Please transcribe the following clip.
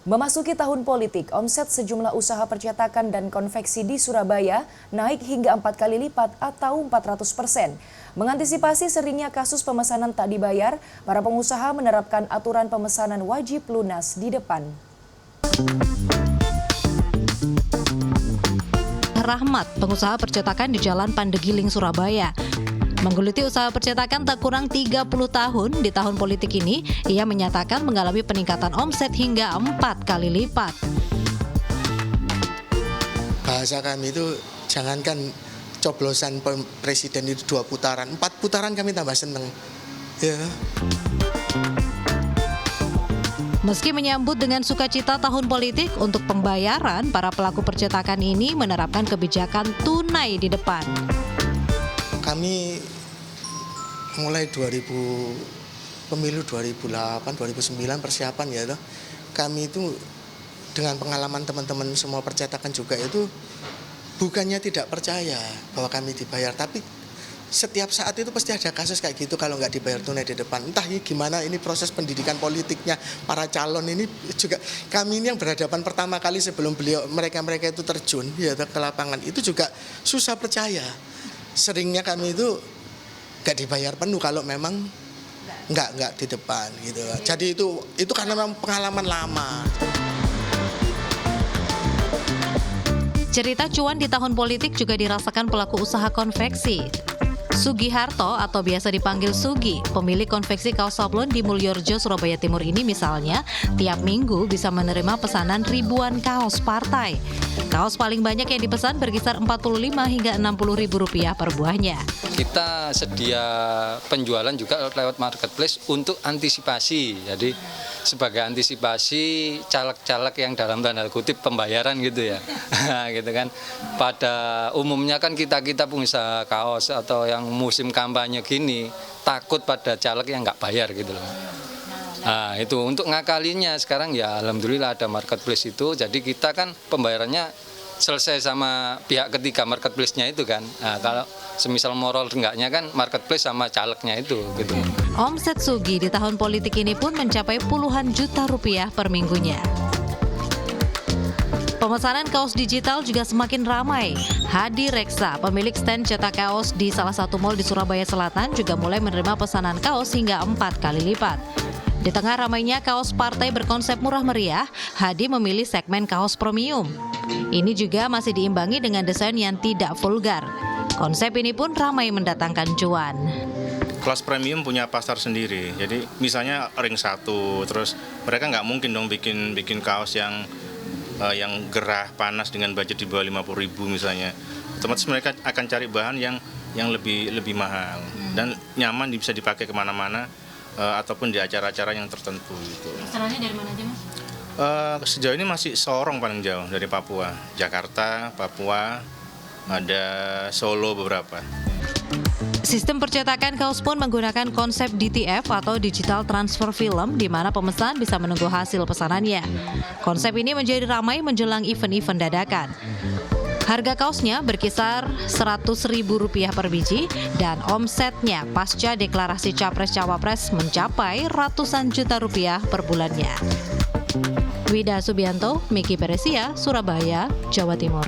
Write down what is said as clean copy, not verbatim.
Memasuki tahun politik, omset sejumlah usaha percetakan dan konveksi di Surabaya naik hingga 4 kali lipat atau 400%. Mengantisipasi seringnya kasus pemesanan tak dibayar, para pengusaha menerapkan aturan pemesanan wajib lunas di depan. Rahmat, pengusaha percetakan di Jalan Pandegiling, Surabaya. Menggeluti usaha percetakan tak kurang 30 tahun, di tahun politik ini, ia menyatakan mengalami peningkatan omset hingga 4 kali lipat. Bahasa kami itu, jangankan coblosan presiden itu 2 putaran, 4 putaran kami tambah seneng. Ya. Meski menyambut dengan sukacita tahun politik, untuk pembayaran, para pelaku percetakan ini menerapkan kebijakan tunai di depan. Kami mulai pemilu 2008, 2009 persiapan ya toh. Kami itu dengan pengalaman teman-teman semua percetakan juga itu bukannya tidak percaya bahwa kami dibayar, tapi setiap saat itu pasti ada kasus kayak gitu kalau nggak dibayar tunai di depan. Entah ini gimana, ini proses pendidikan politiknya para calon ini juga, kami ini yang berhadapan pertama kali sebelum mereka itu terjun ya ke lapangan itu juga susah percaya. Seringnya kami itu nggak dibayar penuh kalau memang nggak di depan gitu. Jadi itu karena memang pengalaman lama. Cerita cuan di tahun politik juga dirasakan pelaku usaha konveksi. Sugiharto atau biasa dipanggil Sugi, pemilik konveksi kaos sablon di Mulyorjo, Surabaya Timur ini misalnya, tiap minggu bisa menerima pesanan ribuan kaos partai. Kaos paling banyak yang dipesan berkisar 45 hingga 60 ribu rupiah per buahnya. Kita sedia penjualan juga lewat marketplace untuk antisipasi. Jadi sebagai antisipasi caleg-caleg yang dalam tanda kutip pembayaran gitu ya. Gitu kan. Pada umumnya kan kita pengusaha kaos atau yang musim kampanye gini takut pada caleg yang nggak bayar gitu loh. Nah, itu untuk ngakalinya sekarang ya alhamdulillah ada marketplace itu, jadi kita kan pembayarannya selesai sama pihak ketiga marketplace-nya itu kan. Nah, kalau semisal moral enggaknya kan marketplace sama calegnya itu gitu. Omset Sugi di tahun politik ini pun mencapai puluhan juta rupiah per minggunya. Pemesanan kaos digital juga semakin ramai. Hadi Reksa, pemilik stand cetak kaos di salah satu mal di Surabaya Selatan, juga mulai menerima pesanan kaos hingga 4 kali lipat. Di tengah ramainya kaos partai berkonsep murah meriah, Hadi memilih segmen kaos premium. Ini juga masih diimbangi dengan desain yang tidak vulgar. Konsep ini pun ramai mendatangkan cuan. Kelas premium punya pasar sendiri. Jadi misalnya ring 1, terus mereka nggak mungkin dong bikin kaos yang gerah, panas dengan budget di bawah 50.000 misalnya. Otomatis mereka akan cari bahan yang lebih mahal dan nyaman, bisa dipakai kemana-mana ataupun di acara-acara yang tertentu gitu. Pesanannya dari mana aja, Mas? Sejauh ini masih Sorong paling jauh, dari Papua, Jakarta, Papua, ada Solo beberapa. Sistem percetakan kaos pun menggunakan konsep DTF atau Digital Transfer Film, di mana pemesan bisa menunggu hasil pesanannya. Konsep ini menjadi ramai menjelang event-event dadakan. Harga kaosnya berkisar Rp100.000 per biji dan omsetnya pasca deklarasi Capres-Cawapres mencapai ratusan juta rupiah per bulannya. Wida Subianto, Miki Peresia, Surabaya, Jawa Timur.